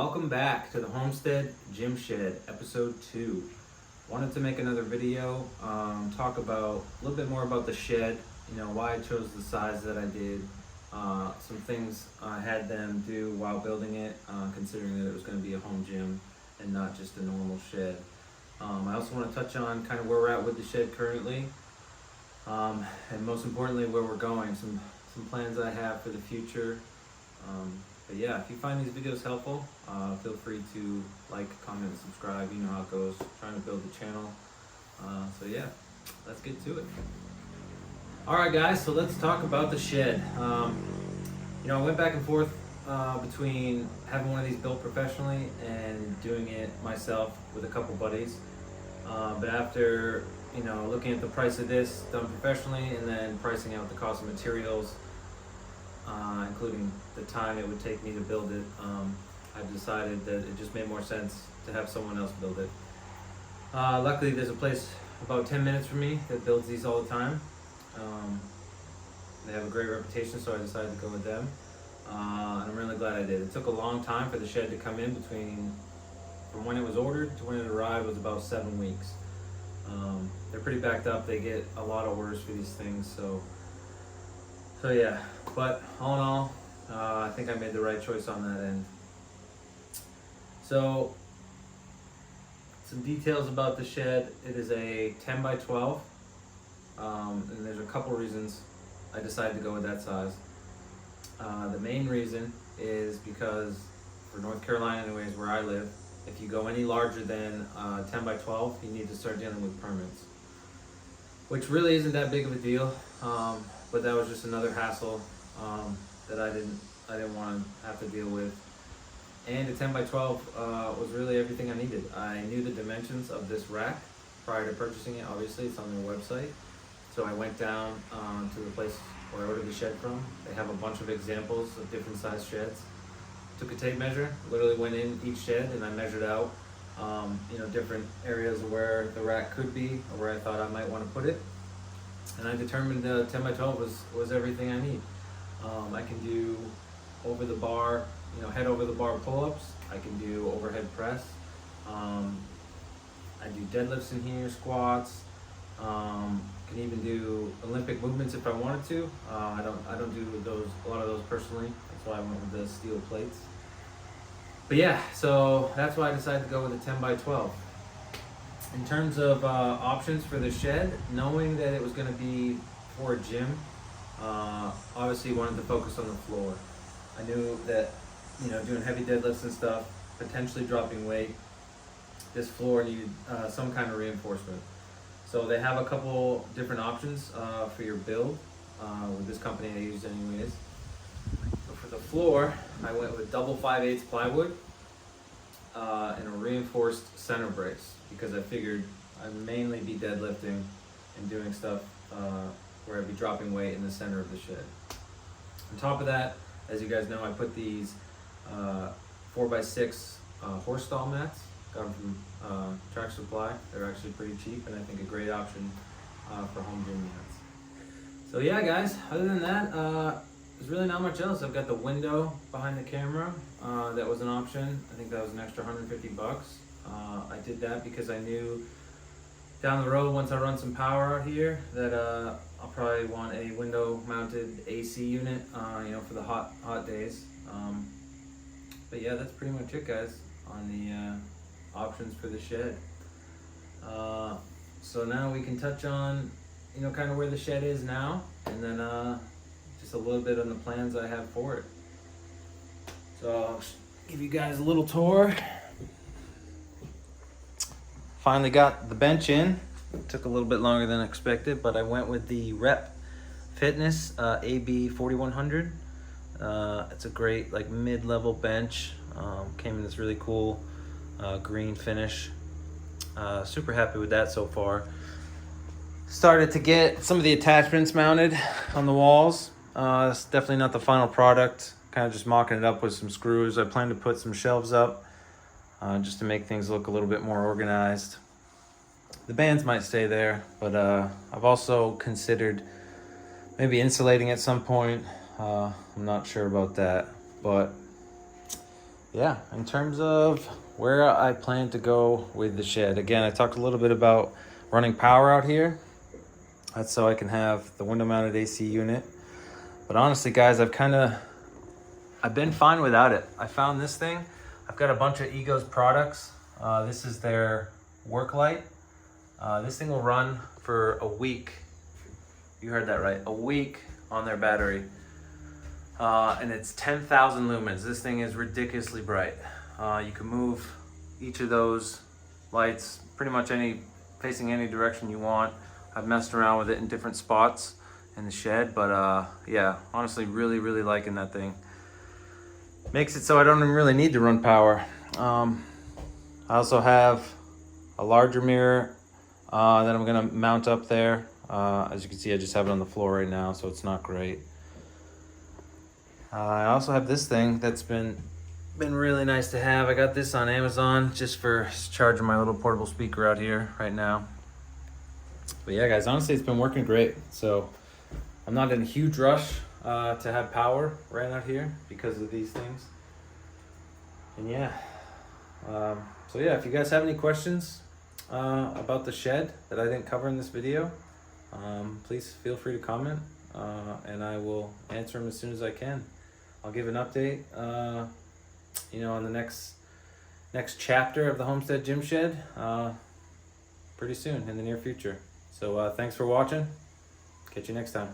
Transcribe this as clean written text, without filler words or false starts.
welcome back to the Homestead Gymshed, episode 2. Wanted to make another video, talk about a little bit more about the shed, why I chose the size that I did, some things I had them do while building it, considering that it was going to be a home gym and not just a normal shed. I also want to touch on kind of where we're at with the shed currently, and most importantly where we're going, some plans I have for the future. But yeah, if you find these videos helpful, feel free to like, comment, and subscribe. You know how it goes, trying to build the channel. So yeah, let's get to it. Alright guys, so let's talk about the shed. I went back and forth between having one of these built professionally and doing it myself with a couple buddies. But after looking at the price of this done professionally and then pricing out the cost of materials, including the time it would take me to build it, I decided that it just made more sense to have someone else build it. Luckily there's a place about 10 minutes from me that builds these all the time. They have a great reputation, so I decided to go with them. And I'm really glad I did. It took a long time for the shed to come in. From when it was ordered to when it arrived was about 7 weeks. They're pretty backed up. They get a lot of orders for these things, so yeah. But all in all, I think I made the right choice on that end. So some details about the shed. It is a 10 by 12, and there's a couple reasons I decided to go with that size. The main reason is because for North Carolina anyways, where I live, if you go any larger than 10 by 12, you need to start dealing with permits, which really isn't that big of a deal, but that was just another hassle that I didn't want to have to deal with. And a 10 by 12 was really everything I needed. I knew the dimensions of this rack prior to purchasing it. Obviously, it's on their website. So I went down to the place where I ordered the shed from. They have a bunch of examples of different size sheds. Took a tape measure, literally went in each shed and I measured out different areas where the rack could be or where I thought I might want to put it. And I determined 10 by 12 was everything I need. I can do over the bar, head over the bar pull-ups. I can do overhead press. I do deadlifts in here, squats. Can even do Olympic movements if I wanted to. I don't do a lot of those personally. That's why I went with the steel plates. But yeah, so that's why I decided to go with a 10 by 12. In terms of options for the shed, knowing that it was going to be for a gym, obviously wanted to focus on the floor. I knew that doing heavy deadlifts and stuff, potentially dropping weight, this floor needed some kind of reinforcement. So they have a couple different options for your build with this company I used anyways. So for the floor, I went with double 5/8 plywood and a reinforced center brace because I figured I'd mainly be deadlifting and doing stuff where I'd be dropping weight in the center of the shed. On top of that, as you guys know, I put these 4x6 horse stall mats. Got them from Track Supply. They're actually pretty cheap and I think a great option for home gym mats. So yeah guys, other than that, there's really not much else. I've got the window behind the camera. That was an option. I think that was an extra 150 bucks. I did that because I knew down the road, once I run some power out here, that I'll probably want a window mounted AC unit, for the hot days. But yeah, that's pretty much it guys on the options for the shed. So now we can touch on kind of where the shed is now, and then just a little bit on the plans I have for it. So I'll give you guys a little tour. Finally got the bench in. It took a little bit longer than expected, but I went with the Rep Fitness AB 4100. It's a great mid-level bench. Came in this really cool green finish. Super happy with that so far. Started to get some of the attachments mounted on the walls. It's definitely not the final product. Kind of just mocking it up with some screws. I plan to put some shelves up just to make things look a little bit more organized. The bands might stay there, but I've also considered maybe insulating at some point. I'm not sure about that, but yeah, in terms of where I plan to go with the shed, again, I talked a little bit about running power out here. That's so I can have the window mounted AC unit. But honestly, guys, I've been fine without it. I found this thing. I've got a bunch of Ego's products. This is their work light. This thing will run for a week. You heard that right, a week on their battery. And it's 10,000 lumens. This thing is ridiculously bright. You can move each of those lights pretty much facing any direction you want. I've messed around with it in different spots in the shed, but yeah, honestly, really liking that thing. Makes it so I don't even really need to run power. I also have a larger mirror that I'm gonna mount up there. As you can see, I just have it on the floor right now, so it's not great. I also have this thing that's been really nice to have. I got this on Amazon just for charging my little portable speaker out here right now. But yeah, guys, honestly, it's been working great. So I'm not in a huge rush to have power right out here because of these things. And yeah, so yeah, if you guys have any questions about the shed that I didn't cover in this video, please feel free to comment, and I will answer them as soon as I can. I'll give an update, on the next chapter of the Homestead Gymshed pretty soon in the near future. So thanks for watching. Catch you next time.